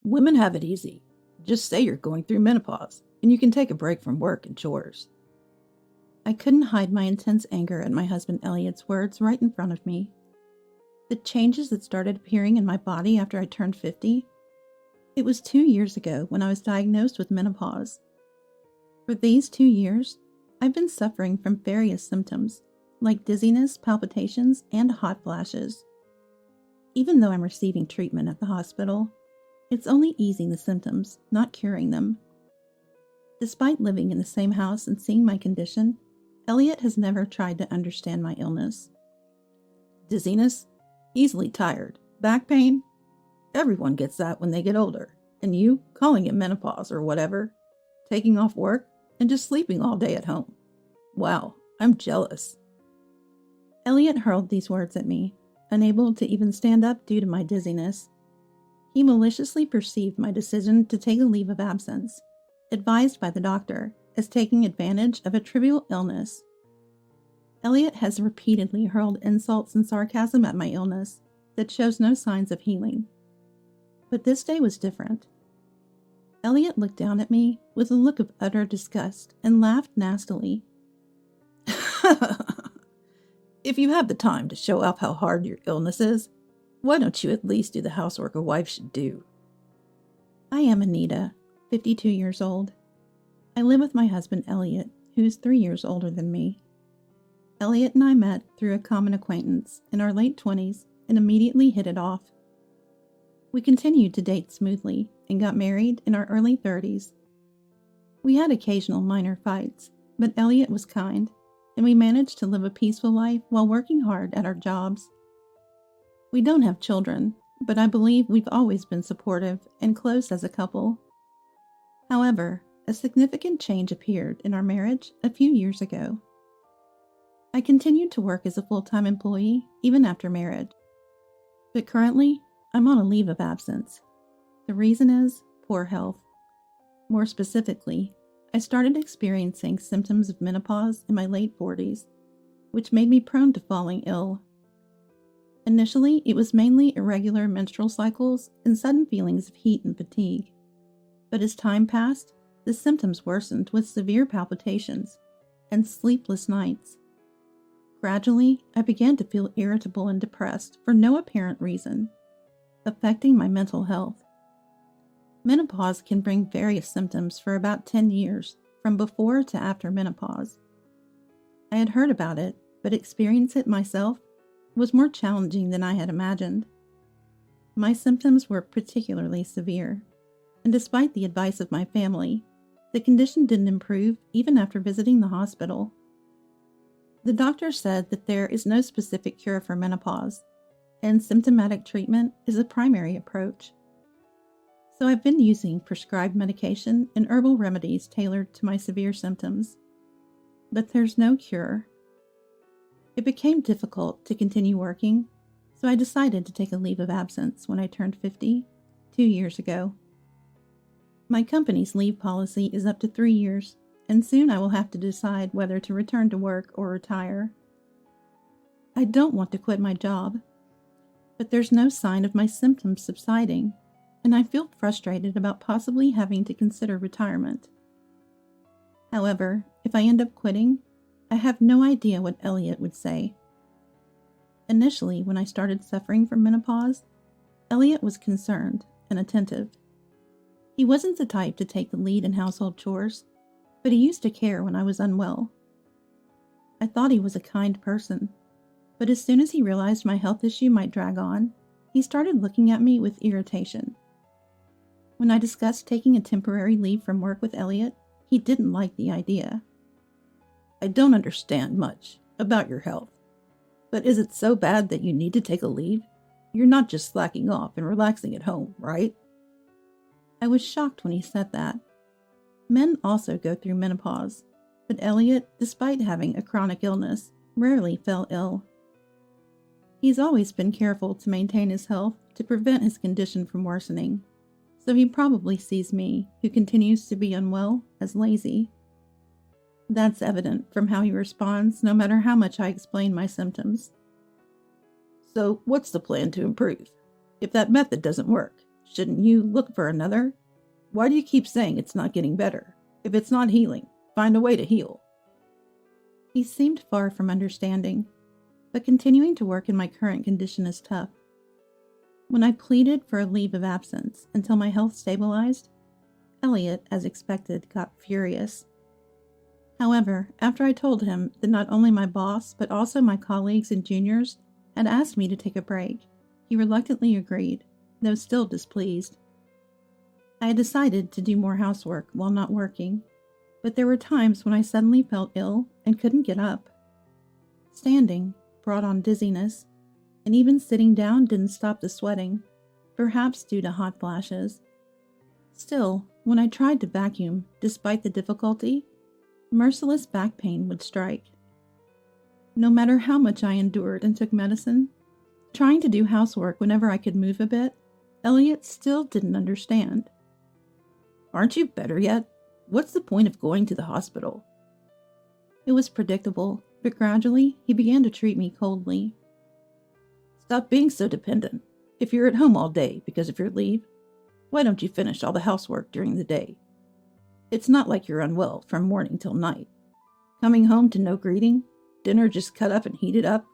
Women have it easy. Just say you're going through menopause, and you can take a break from work and chores. I couldn't hide my intense anger at my husband Elliot's words right in front of me. The changes that started appearing in my body after I turned 50. It was 2 years ago when I was diagnosed with menopause. For these 2 years, I've been suffering from various symptoms, like dizziness, palpitations, and hot flashes. Even though I'm receiving treatment at the hospital, it's only easing the symptoms, not curing them. Despite living in the same house and seeing my condition, Elliot has never tried to understand my illness. Dizziness? Easily tired. Back pain? Everyone gets that when they get older. And you, calling it menopause or whatever, taking off work, and just sleeping all day at home. Wow, I'm jealous. Elliot hurled these words at me, unable to even stand up due to my dizziness. He maliciously perceived my decision to take a leave of absence, advised by the doctor, as taking advantage of a trivial illness. Elliot has repeatedly hurled insults and sarcasm at my illness that shows no signs of healing. But this day was different. Elliot looked down at me with a look of utter disgust and laughed nastily. If you have the time to show off how hard your illness is, why don't you at least do the housework a wife should do? I am Anita, 52 years old. I live with my husband Elliot, who is 3 years older than me. Elliot and I met through a common acquaintance in our late 20s and immediately hit it off. We continued to date smoothly and got married in our early 30s. We had occasional minor fights, but Elliot was kind, and we managed to live a peaceful life while working hard at our jobs. We don't have children, but I believe we've always been supportive and close as a couple. However, a significant change appeared in our marriage a few years ago. I continued to work as a full-time employee even after marriage, but currently I'm on a leave of absence. The reason is poor health. More specifically, I started experiencing symptoms of menopause in my late 40s, which made me prone to falling ill. Initially, it was mainly irregular menstrual cycles and sudden feelings of heat and fatigue. But as time passed, the symptoms worsened with severe palpitations and sleepless nights. Gradually, I began to feel irritable and depressed for no apparent reason, affecting my mental health. Menopause can bring various symptoms for about 10 years, from before to after menopause. I had heard about it, but experiencing it myself was more challenging than I had imagined. My symptoms were particularly severe, and despite the advice of my family, the condition didn't improve even after visiting the hospital. The doctor said that there is no specific cure for menopause, and symptomatic treatment is a primary approach. So I've been using prescribed medication and herbal remedies tailored to my severe symptoms. But there's no cure. It became difficult to continue working, so I decided to take a leave of absence when I turned 50, 2 years ago. My company's leave policy is up to 3 years, and soon I will have to decide whether to return to work or retire. I don't want to quit my job, but there's no sign of my symptoms subsiding, and I feel frustrated about possibly having to consider retirement. However, if I end up quitting, I have no idea what Elliot would say. Initially, when I started suffering from menopause, Elliot was concerned and attentive. He wasn't the type to take the lead in household chores, but he used to care when I was unwell. I thought he was a kind person, but as soon as he realized my health issue might drag on, he started looking at me with irritation. When I discussed taking a temporary leave from work with Elliot, he didn't like the idea. I don't understand much about your health, but is it so bad that you need to take a leave? You're not just slacking off and relaxing at home, right? I was shocked when he said that. Men also go through menopause, but Elliot, despite having a chronic illness, rarely fell ill. He's always been careful to maintain his health to prevent his condition from worsening, so he probably sees me, who continues to be unwell, as lazy. That's evident from how he responds no matter how much I explain my symptoms. So, what's the plan to improve? If that method doesn't work, Shouldn't you look for another? Why do you keep saying it's not getting better? If it's not healing, find a way to heal." He seemed far from understanding, but continuing to work in my current condition is tough. When I pleaded for a leave of absence until my health stabilized, Elliot, as expected, got furious. However, after I told him that not only my boss, but also my colleagues and juniors had asked me to take a break, he reluctantly agreed, though still displeased. I had decided to do more housework while not working, but there were times when I suddenly felt ill and couldn't get up. Standing brought on dizziness, and even sitting down didn't stop the sweating, perhaps due to hot flashes. Still, when I tried to vacuum, despite the difficulty, merciless back pain would strike. No matter how much I endured and took medicine, trying to do housework whenever I could move a bit, Elliot still didn't understand. "Aren't you better yet? What's the point of going to the hospital?" It was predictable, but gradually he began to treat me coldly. "Stop being so dependent. If you're at home all day because of your leave, why don't you finish all the housework during the day? It's not like you're unwell from morning till night. Coming home to no greeting, dinner just cut up and heated up.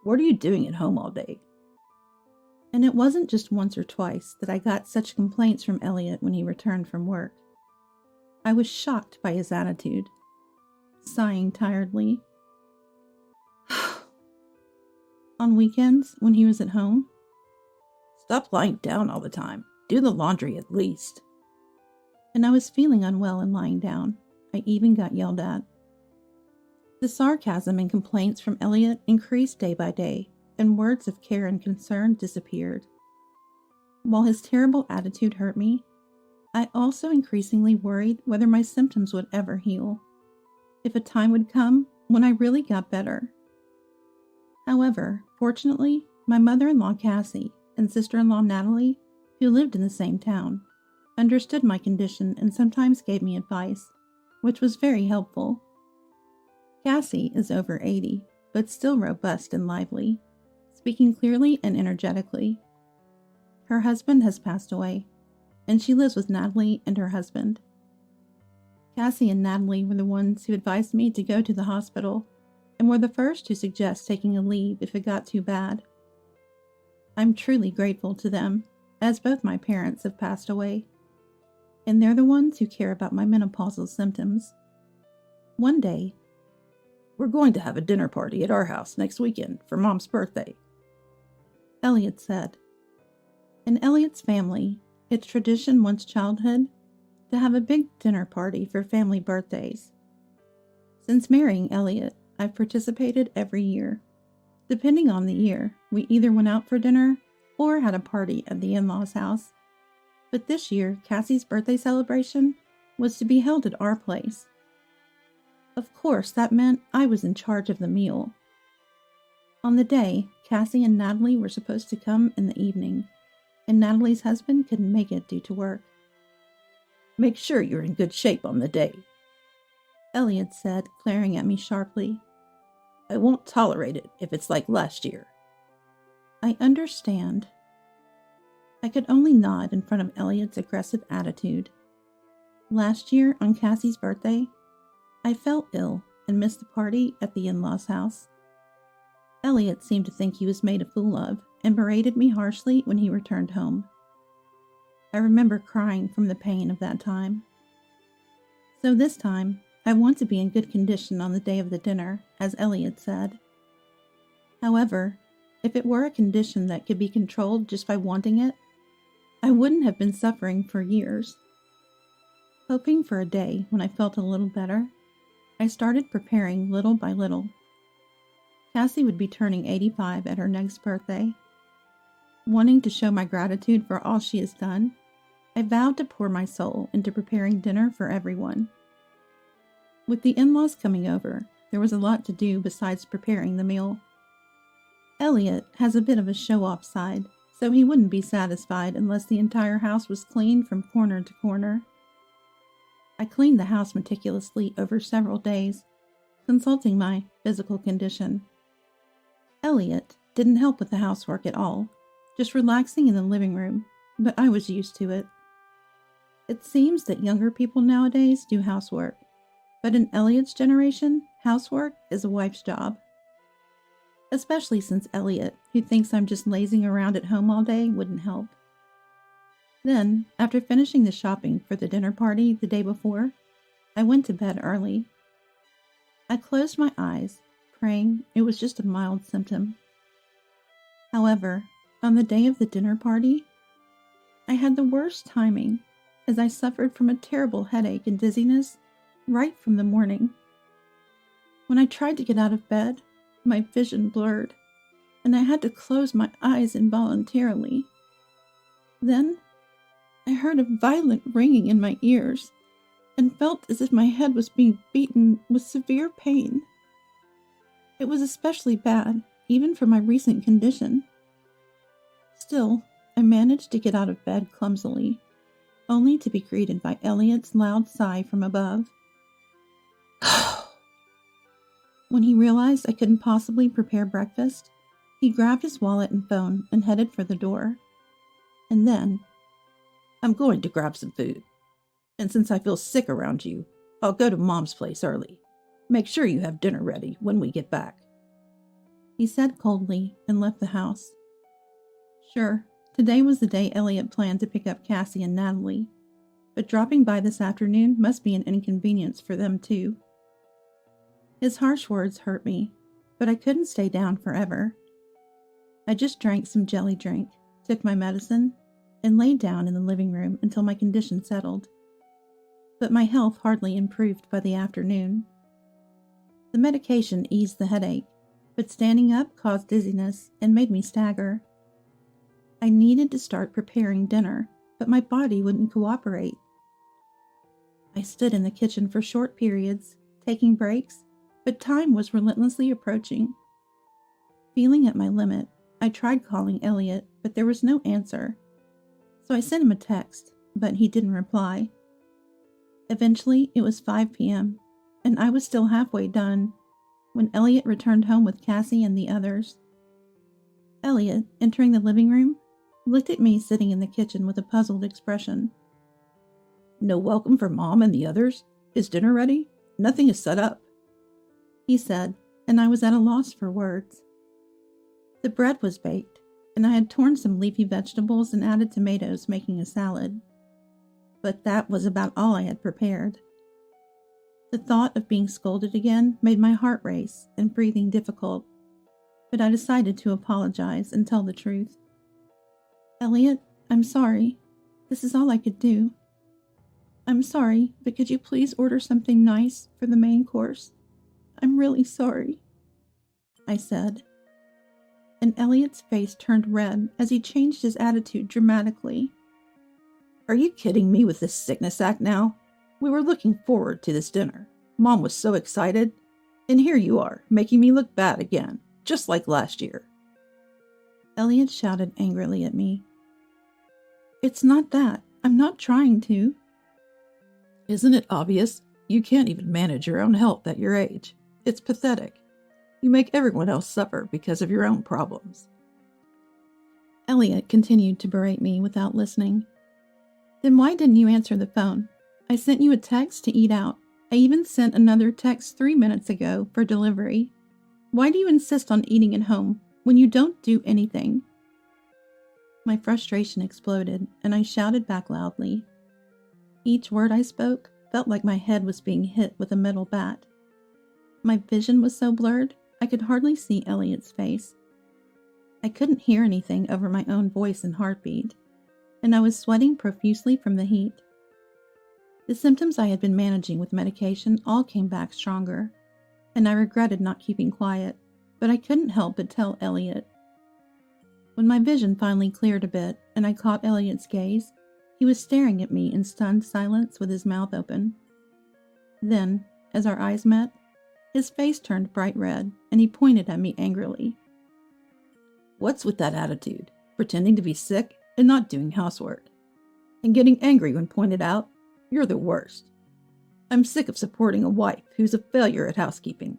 What are you doing at home all day?" And it wasn't just once or twice that I got such complaints from Elliot when he returned from work. I was shocked by his attitude. Sighing tiredly. On weekends, when he was at home, "Stop lying down all the time. Do the laundry at least." And I was feeling unwell and lying down. I even got yelled at. The sarcasm and complaints from Elliot increased day by day, and words of care and concern disappeared. While his terrible attitude hurt me, I also increasingly worried whether my symptoms would ever heal, if a time would come when I really got better. However, fortunately, my mother-in-law Cassie and sister-in-law Natalie, who lived in the same town, understood my condition and sometimes gave me advice, which was very helpful. Cassie is over 80, but still robust and lively, speaking clearly and energetically. Her husband has passed away, and she lives with Natalie and her husband. Cassie and Natalie were the ones who advised me to go to the hospital and were the first to suggest taking a leave if it got too bad. I'm truly grateful to them, as both my parents have passed away, and they're the ones who care about my menopausal symptoms. One day, "We're going to have a dinner party at our house next weekend for Mom's birthday," Elliot said. In Elliot's family, it's tradition once childhood to have a big dinner party for family birthdays. Since marrying Elliot, I've participated every year. Depending on the year, we either went out for dinner or had a party at the in-laws' house. But this year, Cassie's birthday celebration was to be held at our place. Of course, that meant I was in charge of the meal. On the day, Cassie and Natalie were supposed to come in the evening, and Natalie's husband couldn't make it due to work. "Make sure you're in good shape on the day," Elliot said, glaring at me sharply. "I won't tolerate it if it's like last year." I understand. I could only nod in front of Elliot's aggressive attitude. Last year, on Cassie's birthday, I felt ill and missed the party at the in-laws' house. Elliot seemed to think he was made a fool of and berated me harshly when he returned home. I remember crying from the pain of that time. So this time, I want to be in good condition on the day of the dinner, as Elliot said. However, if it were a condition that could be controlled just by wanting it, I wouldn't have been suffering for years. Hoping for a day when I felt a little better, I started preparing little by little. Cassie would be turning 85 at her next birthday. Wanting to show my gratitude for all she has done, I vowed to pour my soul into preparing dinner for everyone. With the in-laws coming over, there was a lot to do besides preparing the meal. Elliot has a bit of a show-off side, so he wouldn't be satisfied unless the entire house was clean from corner to corner. I cleaned the house meticulously over several days, consulting my physical condition. Elliot didn't help with the housework at all, just relaxing in the living room but I was used to it. It seems that younger people nowadays do housework, but in Elliot's generation, housework is a wife's job. Especially since Elliot, who thinks I'm just lazing around at home all day, wouldn't help. Then, after finishing the shopping for the dinner party the day before, I went to bed early. I closed my eyes, praying it was just a mild symptom. However, on the day of the dinner party, I had the worst timing, as I suffered from a terrible headache and dizziness right from the morning. When I tried to get out of bed, my vision blurred, and I had to close my eyes involuntarily. Then, I heard a violent ringing in my ears, and felt as if my head was being beaten with severe pain. It was especially bad, even for my recent condition. Still, I managed to get out of bed clumsily, only to be greeted by Elliot's loud sigh from above. When he realized I couldn't possibly prepare breakfast, he grabbed his wallet and phone and headed for the door. And then, I'm going to grab some food. And since I feel sick around you, I'll go to Mom's place early. Make sure you have dinner ready when we get back, he said coldly and left the house. Sure, today was the day Elliot planned to pick up Cassie and Natalie, but dropping by this afternoon must be an inconvenience for them too. His harsh words hurt me, but I couldn't stay down forever. I just drank some jelly drink, took my medicine, and laid down in the living room until my condition settled. But my health hardly improved by the afternoon. The medication eased the headache, but standing up caused dizziness and made me stagger. I needed to start preparing dinner, but my body wouldn't cooperate. I stood in the kitchen for short periods, taking breaks, but time was relentlessly approaching. Feeling at my limit, I tried calling Elliot, but there was no answer. So I sent him a text, but he didn't reply. Eventually, it was 5 p.m., and I was still halfway done when Elliot returned home with Cassie and the others. Elliot, entering the living room, looked at me sitting in the kitchen with a puzzled expression. No welcome for Mom and the others? Is dinner ready? Nothing is set up, he said, and I was at a loss for words. The bread was baked, and I had torn some leafy vegetables and added tomatoes, making a salad. But that was about all I had prepared. The thought of being scolded again made my heart race and breathing difficult, but I decided to apologize and tell the truth. Elliot, I'm sorry. This is all I could do. I'm sorry, but could you please order something nice for the main course? I'm really sorry, I said. And Elliot's face turned red as he changed his attitude dramatically. Are you kidding me with this sickness act now? We were looking forward to this dinner. Mom was so excited. And here you are, making me look bad again, just like last year. Elliot shouted angrily at me. It's not that. I'm not trying to. Isn't it obvious? You can't even manage your own health at your age. It's pathetic. You make everyone else suffer because of your own problems. Elliot continued to berate me without listening. Then why didn't you answer the phone? I sent you a text to eat out. I even sent another text 3 minutes ago for delivery. Why do you insist on eating at home when you don't do anything? My frustration exploded, and I shouted back loudly. Each word I spoke felt like my head was being hit with a metal bat. My vision was so blurred, I could hardly see Elliot's face. I couldn't hear anything over my own voice and heartbeat, and I was sweating profusely from the heat. The symptoms I had been managing with medication all came back stronger, and I regretted not keeping quiet, but I couldn't help but tell Elliot. When my vision finally cleared a bit and I caught Elliot's gaze, he was staring at me in stunned silence with his mouth open. Then, as our eyes met, his face turned bright red, and he pointed at me angrily. What's with that attitude? Pretending to be sick and not doing housework? And getting angry when pointed out? You're the worst. I'm sick of supporting a wife who's a failure at housekeeping.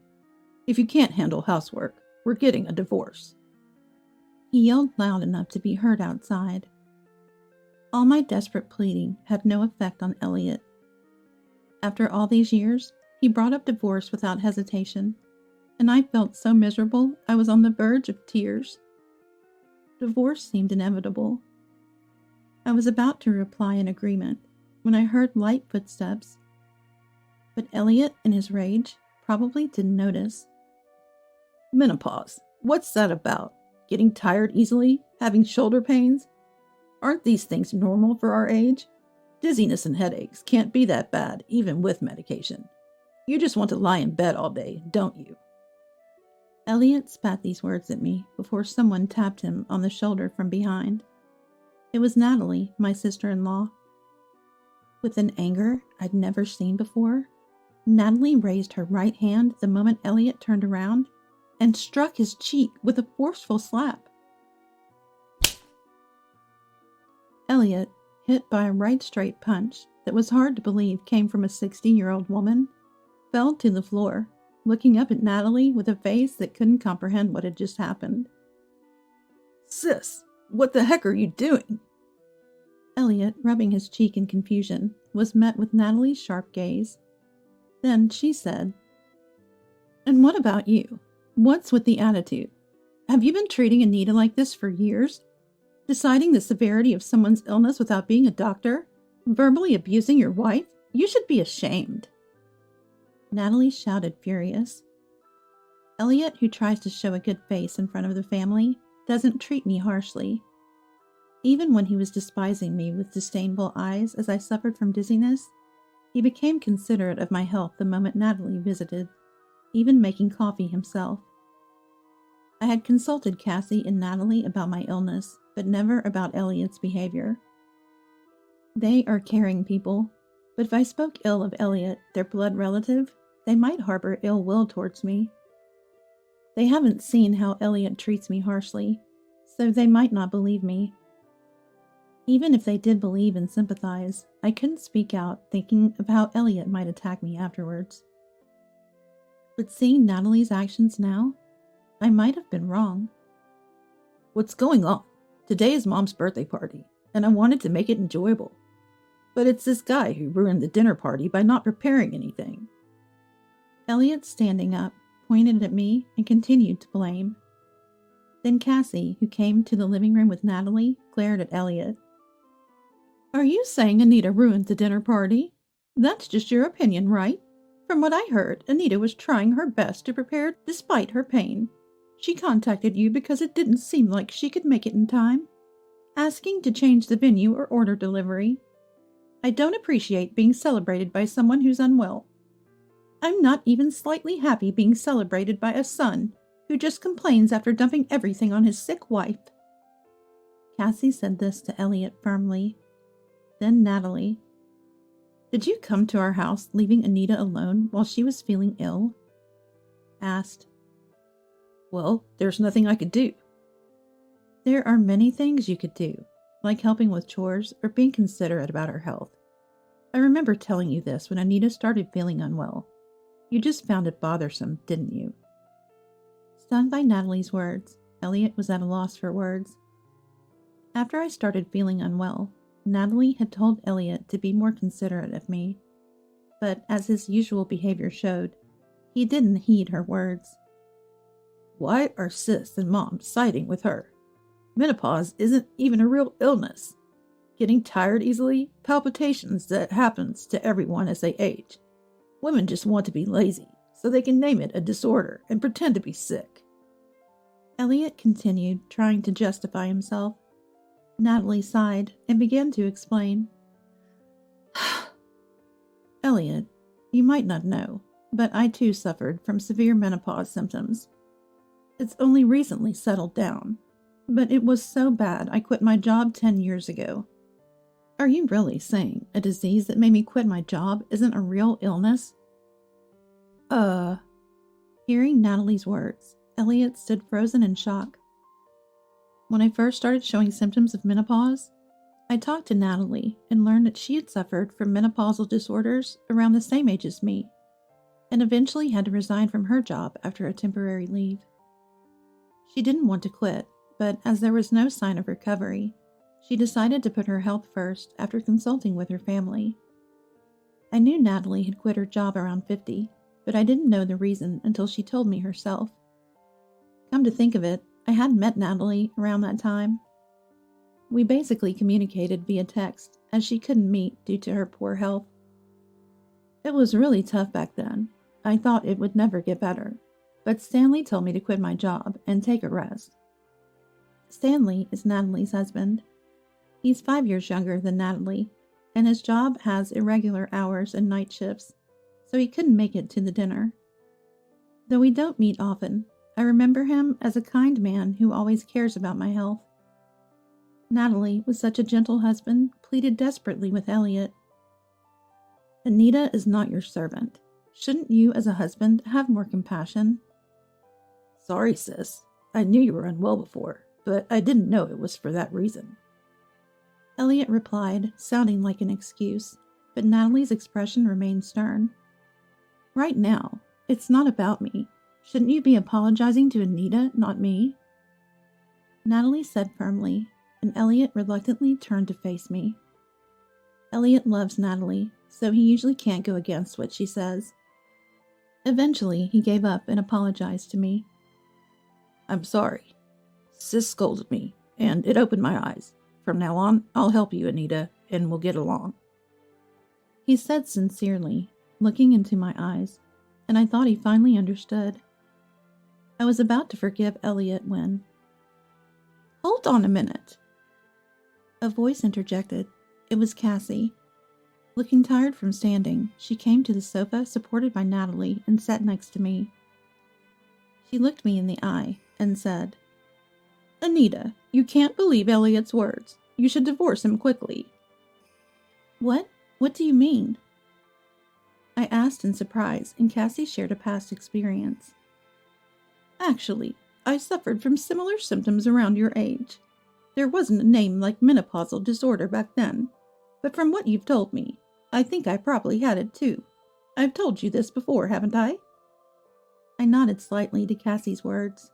If you can't handle housework, we're getting a divorce. He yelled loud enough to be heard outside. All my desperate pleading had no effect on Elliot. After all these years, he brought up divorce without hesitation, and I felt so miserable I was on the verge of tears. Divorce seemed inevitable. I was about to reply in agreement when I heard light footsteps, but Elliot, in his rage, probably didn't notice. Menopause. What's that about? Getting tired easily? Having shoulder pains? Aren't these things normal for our age? Dizziness and headaches can't be that bad, even with medication. You just want to lie in bed all day, don't you? Elliot spat these words at me before someone tapped him on the shoulder from behind. It was Natalie, my sister-in-law. With an anger I'd never seen before, Natalie raised her right hand the moment Elliot turned around and struck his cheek with a forceful slap. Elliot, hit by a right straight punch that was hard to believe came from a 60-year-old woman, fell to the floor, looking up at Natalie with a face that couldn't comprehend what had just happened. Sis, what the heck are you doing? Elliot, rubbing his cheek in confusion, was met with Natalie's sharp gaze. Then she said, "And what about you? What's with the attitude? Have you been treating Anita like this for years? Deciding the severity of someone's illness without being a doctor? Verbally abusing your wife? You should be ashamed." Natalie shouted, furious. Elliot, who tries to show a good face in front of the family, doesn't treat me harshly. Even when he was despising me with disdainful eyes as I suffered from dizziness, he became considerate of my health the moment Natalie visited, even making coffee himself. I had consulted Cassie and Natalie about my illness, but never about Elliot's behavior. They are caring people, but if I spoke ill of Elliot, their blood relative, they might harbor ill will towards me. They haven't seen how Elliot treats me harshly, so they might not believe me. Even if they did believe and sympathize, I couldn't speak out thinking of how Elliot might attack me afterwards. But seeing Natalie's actions now, I might have been wrong. What's going on? Today is Mom's birthday party, and I wanted to make it enjoyable. But it's this guy who ruined the dinner party by not preparing anything. Elliot, standing up, pointed at me and continued to blame. Then Cassie, who came to the living room with Natalie, glared at Elliot. "Are you saying Anita ruined the dinner party? That's just your opinion, right? From what I heard, Anita was trying her best to prepare despite her pain. She contacted you because it didn't seem like she could make it in time, asking to change the venue or order delivery. I don't appreciate being celebrated by someone who's unwell. I'm not even slightly happy being celebrated by a son who just complains after dumping everything on his sick wife." Cassie said this to Elliot firmly. Then Natalie. "Did you come to our house leaving Anita alone while she was feeling ill?" asked. "Well, there's nothing I could do." "There are many things you could do, like helping with chores or being considerate about her health. I remember telling you this when Anita started feeling unwell. You just found it bothersome, didn't you?" Stung by Natalie's words, Elliot was at a loss for words. After I started feeling unwell, Natalie had told Elliot to be more considerate of me, but as his usual behavior showed, he didn't heed her words. "Why are Sis and Mom siding with her? Menopause isn't even a real illness. Getting tired easily, palpitations that happens to everyone as they age. Women just want to be lazy, so they can name it a disorder and pretend to be sick." Elliot continued, trying to justify himself. Natalie sighed and began to explain. "Elliot, you might not know, but I too suffered from severe menopause symptoms. It's only recently settled down, but it was so bad I quit my job 10 years ago." "Are you really saying a disease that made me quit my job isn't a real illness?" Hearing Natalie's words, Elliot stood frozen in shock. "When I first started showing symptoms of menopause, I talked to Natalie and learned that she had suffered from menopausal disorders around the same age as me, and eventually had to resign from her job after a temporary leave. She didn't want to quit, but as there was no sign of recovery, She decided to put her health first after consulting with her family. I knew Natalie had quit her job around 50, but I didn't know the reason until she told me herself. Come to think of it, I hadn't met Natalie around that time. We basically communicated via text, as she couldn't meet due to her poor health. It was really tough back then. I thought it would never get better, but Stanley told me to quit my job and take a rest. Stanley is Natalie's husband. He's 5 years younger than Natalie, and his job has irregular hours and night shifts, so he couldn't make it to the dinner. Though we don't meet often, I remember him as a kind man who always cares about my health. Natalie, with such a gentle husband, pleaded desperately with Elliot. Anita is not your servant. Shouldn't you, as a husband, have more compassion? Sorry, sis. I knew you were unwell before, but I didn't know it was for that reason. Elliot replied, sounding like an excuse, but Natalie's expression remained stern. Right now, it's not about me. Shouldn't you be apologizing to Anita, not me? Natalie said firmly, and Elliot reluctantly turned to face me. Elliot loves Natalie, so he usually can't go against what she says. Eventually, he gave up and apologized to me. I'm sorry. Sis scolded me, and it opened my eyes. From now on, I'll help you, Anita, and we'll get along. He said sincerely, looking into my eyes, and I thought he finally understood. I was about to forgive Elliot when... Hold on a minute. A voice interjected. It was Cassie. Looking tired from standing, she came to the sofa supported by Natalie and sat next to me. She looked me in the eye and said, Anita, you can't believe Elliot's words. You should divorce him quickly. What? What do you mean? I asked in surprise, and Cassie shared a past experience. Actually, I suffered from similar symptoms around your age. There wasn't a name like menopausal disorder back then, but from what you've told me, I think I probably had it too. I've told you this before, haven't I? I nodded slightly to Cassie's words.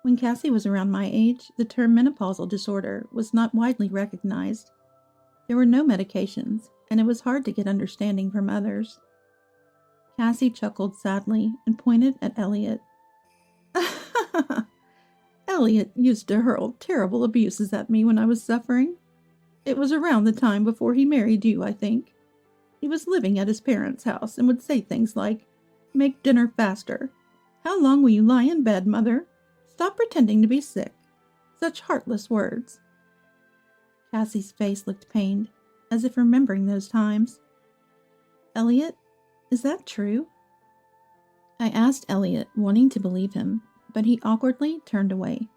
When Cassie was around my age, the term menopausal disorder was not widely recognized. There were no medications, and it was hard to get understanding from others. Cassie chuckled sadly and pointed at Elliot. Elliot used to hurl terrible abuses at me when I was suffering. It was around the time before he married you, I think. He was living at his parents' house and would say things like, "Make dinner faster. How long will you lie in bed, mother? Stop pretending to be sick." Such heartless words. Cassie's face looked pained, as if remembering those times. Elliot, is that true? I asked Elliot, wanting to believe him, but he awkwardly turned away.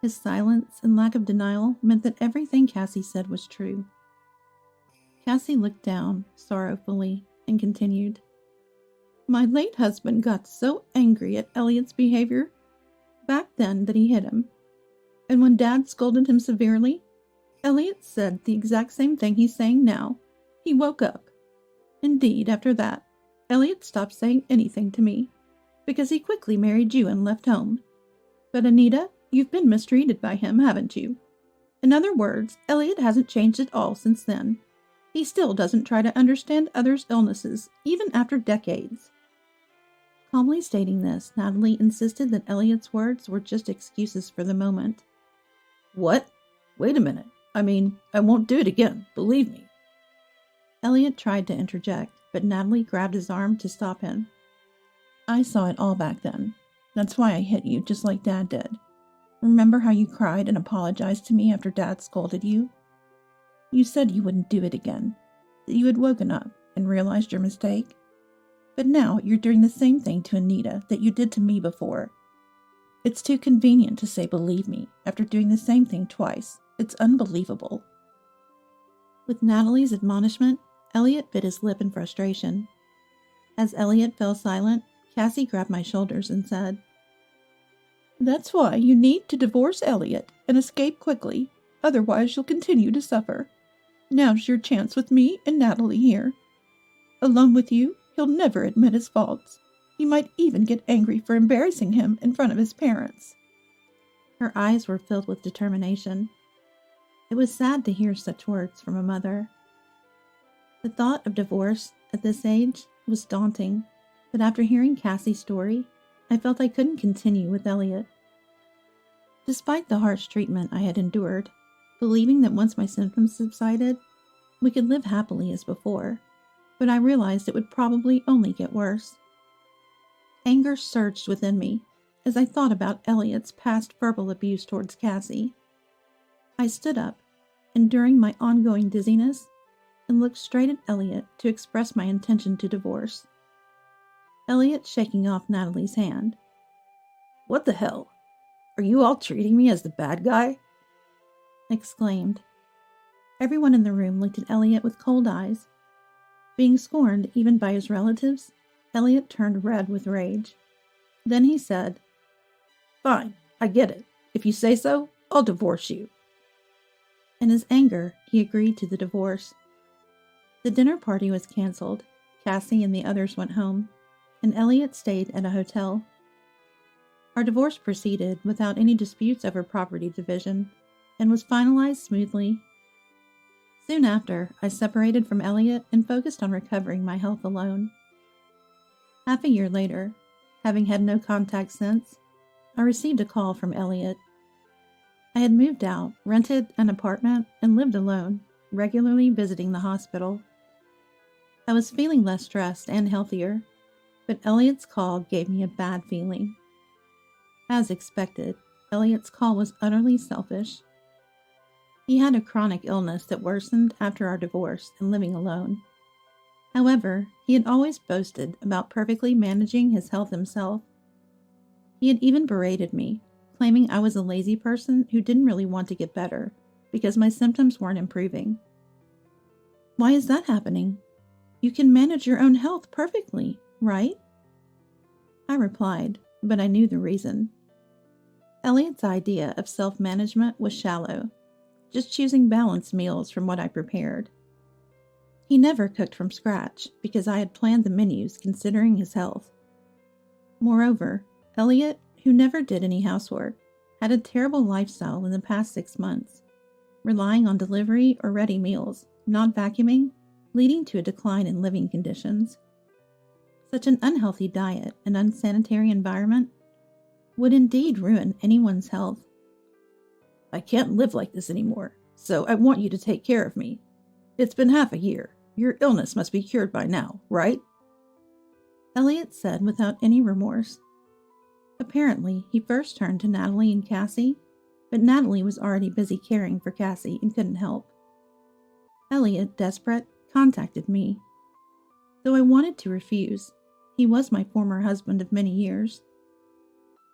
His silence and lack of denial meant that everything Cassie said was true. Cassie looked down, sorrowfully, and continued. My late husband got so angry at Elliot's behavior back then that he hit him. And when Dad scolded him severely, Elliot said the exact same thing he's saying now. He woke up. Indeed, after that, Elliot stopped saying anything to me, because he quickly married you and left home. But Anita, you've been mistreated by him, haven't you? In other words, Elliot hasn't changed at all since then. He still doesn't try to understand others' illnesses, even after decades. Calmly stating this, Natalie insisted that Elliot's words were just excuses for the moment. What? Wait a minute. I mean, I won't do it again, believe me. Elliot tried to interject, but Natalie grabbed his arm to stop him. I saw it all back then. That's why I hit you, just like Dad did. Remember how you cried and apologized to me after Dad scolded you? You said you wouldn't do it again, that you had woken up and realized your mistake. But now you're doing the same thing to Anita that you did to me before. It's too convenient to say believe me after doing the same thing twice. It's unbelievable. With Natalie's admonishment, Elliot bit his lip in frustration. As Elliot fell silent, Cassie grabbed my shoulders and said, That's why you need to divorce Elliot and escape quickly, otherwise you'll continue to suffer. Now's your chance with me and Natalie here. Alone with you, he'll never admit his faults. He might even get angry for embarrassing him in front of his parents. Her eyes were filled with determination. It was sad to hear such words from a mother. The thought of divorce at this age was daunting, but after hearing Cassie's story, I felt I couldn't continue with Elliot. Despite the harsh treatment I had endured, believing that once my symptoms subsided, we could live happily as before, but I realized it would probably only get worse. Anger surged within me as I thought about Elliot's past verbal abuse towards Cassie. I stood up, enduring my ongoing dizziness, and looked straight at Elliot to express my intention to divorce. Elliot shaking off Natalie's hand. "What the hell? Are you all treating me as the bad guy?" exclaimed. Everyone in the room looked at Elliot with cold eyes. Being scorned even by his relatives, Elliot turned red with rage. Then he said, "Fine, I get it. If you say so, I'll divorce you." In his anger, he agreed to the divorce. The dinner party was canceled. Cassie and the others went home, and Elliot stayed at a hotel. Our divorce proceeded without any disputes over property division, and was finalized smoothly. Soon after, I separated from Elliot and focused on recovering my health alone. Half a year later, having had no contact since, I received a call from Elliot. I had moved out, rented an apartment, and lived alone, regularly visiting the hospital. I was feeling less stressed and healthier, but Elliot's call gave me a bad feeling. As expected, Elliot's call was utterly selfish. He had a chronic illness that worsened after our divorce and living alone. However, he had always boasted about perfectly managing his health himself. He had even berated me, claiming I was a lazy person who didn't really want to get better because my symptoms weren't improving. Why is that happening? You can manage your own health perfectly, right? I replied, but I knew the reason. Elliot's idea of self-management was shallow, just choosing balanced meals from what I prepared. He never cooked from scratch because I had planned the menus considering his health. Moreover, Elliot, who never did any housework, had a terrible lifestyle in the past 6 months, relying on delivery or ready meals, not vacuuming, leading to a decline in living conditions. Such an unhealthy diet and unsanitary environment would indeed ruin anyone's health. "I can't live like this anymore, so I want you to take care of me. It's been half a year. Your illness must be cured by now, right?" Elliot said without any remorse. Apparently, he first turned to Natalie and Cassie, but Natalie was already busy caring for Cassie and couldn't help. Elliot, desperate, contacted me. Though I wanted to refuse, he was my former husband of many years.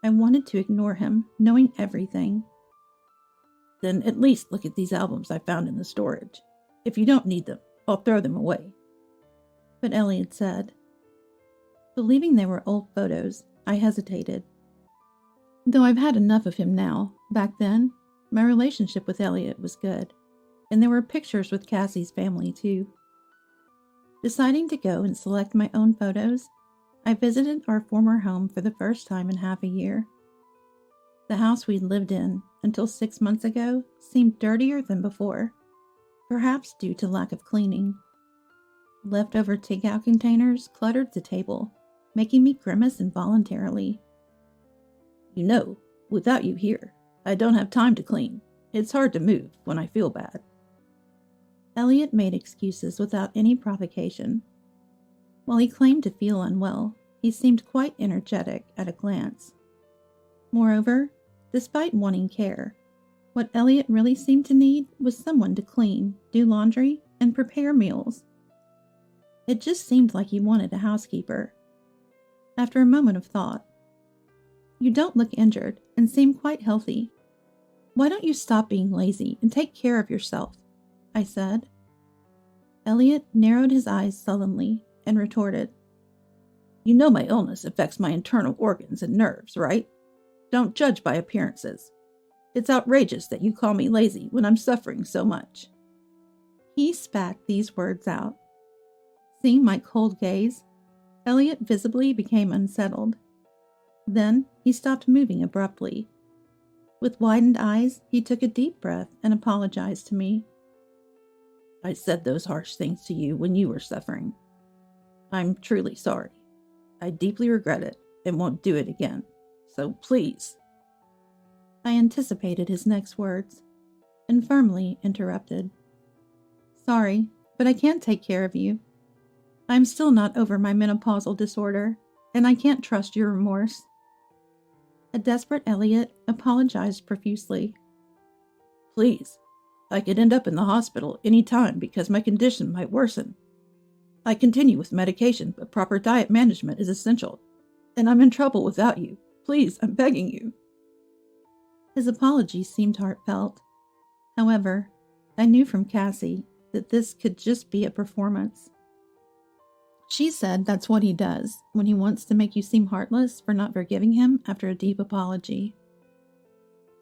I wanted to ignore him, knowing everything. "Then at least look at these albums I found in the storage. If you don't need them, I'll throw them away." But Elliot said. Believing they were old photos, I hesitated. Though I've had enough of him now, back then, my relationship with Elliot was good, and there were pictures with Cassie's family too. Deciding to go and select my own photos, I visited our former home for the first time in half a year. The house we'd lived in until 6 months ago seemed dirtier than before, perhaps due to lack of cleaning. Leftover takeout containers cluttered the table, making me grimace involuntarily. "You know, without you here, I don't have time to clean. It's hard to move when I feel bad." Elliot made excuses without any provocation. While he claimed to feel unwell, he seemed quite energetic at a glance. Moreover, despite wanting care, what Elliot really seemed to need was someone to clean, do laundry, and prepare meals. It just seemed like he wanted a housekeeper. After a moment of thought, "You don't look injured and seem quite healthy. Why don't you stop being lazy and take care of yourself?" I said. Elliot narrowed his eyes sullenly and retorted, "You know my illness affects my internal organs and nerves, right? Don't judge by appearances. It's outrageous that you call me lazy when I'm suffering so much." He spat these words out. Seeing my cold gaze, Elliot visibly became unsettled. Then he stopped moving abruptly. With widened eyes, he took a deep breath and apologized to me. I said those harsh things to you when you were suffering. I'm truly sorry. I deeply regret it and won't do it again. So please. I anticipated his next words and firmly interrupted. Sorry, but I can't take care of you. I'm still not over my menopausal disorder, and I can't trust your remorse. A desperate Elliot apologized profusely. Please, I could end up in the hospital any time because my condition might worsen. I continue with medication, but proper diet management is essential, and I'm in trouble without you. Please, I'm begging you. His apology seemed heartfelt. However, I knew from Cassie that this could just be a performance. She said that's what he does when he wants to make you seem heartless for not forgiving him after a deep apology.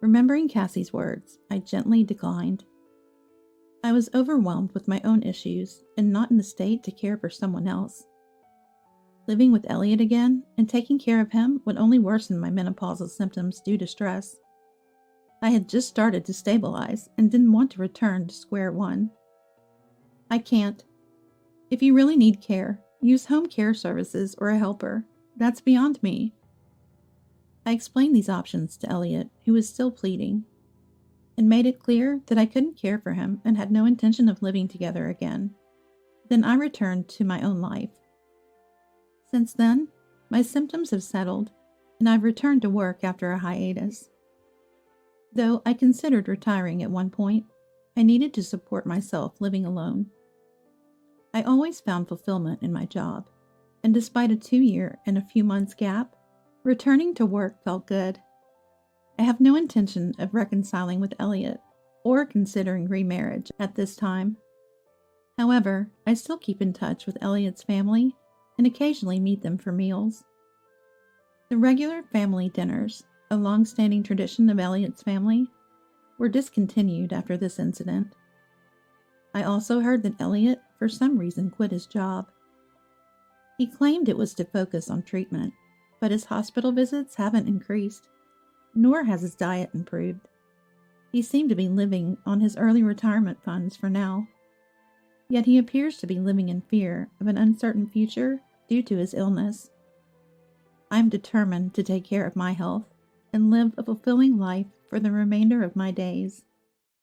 Remembering Cassie's words, I gently declined. I was overwhelmed with my own issues and not in the state to care for someone else. Living with Elliot again and taking care of him would only worsen my menopausal symptoms due to stress. I had just started to stabilize and didn't want to return to square one. I can't. If you really need care, use home care services or a helper. That's beyond me. I explained these options to Elliot, who was still pleading, and made it clear that I couldn't care for him and had no intention of living together again. Then I returned to my own life. Since then, my symptoms have settled, and I've returned to work after a hiatus. Though I considered retiring at one point, I needed to support myself living alone. I always found fulfillment in my job, and despite a 2-year and a few months gap, returning to work felt good. I have no intention of reconciling with Elliot or considering remarriage at this time. However, I still keep in touch with Elliot's family and occasionally meet them for meals. The regular family dinners, a long-standing tradition of Elliot's family, were discontinued after this incident. I also heard that Elliot, for some reason, quit his job. He claimed it was to focus on treatment, but his hospital visits haven't increased, nor has his diet improved. He seemed to be living on his early retirement funds for now. Yet he appears to be living in fear of an uncertain future due to his illness. I'm determined to take care of my health and live a fulfilling life for the remainder of my days.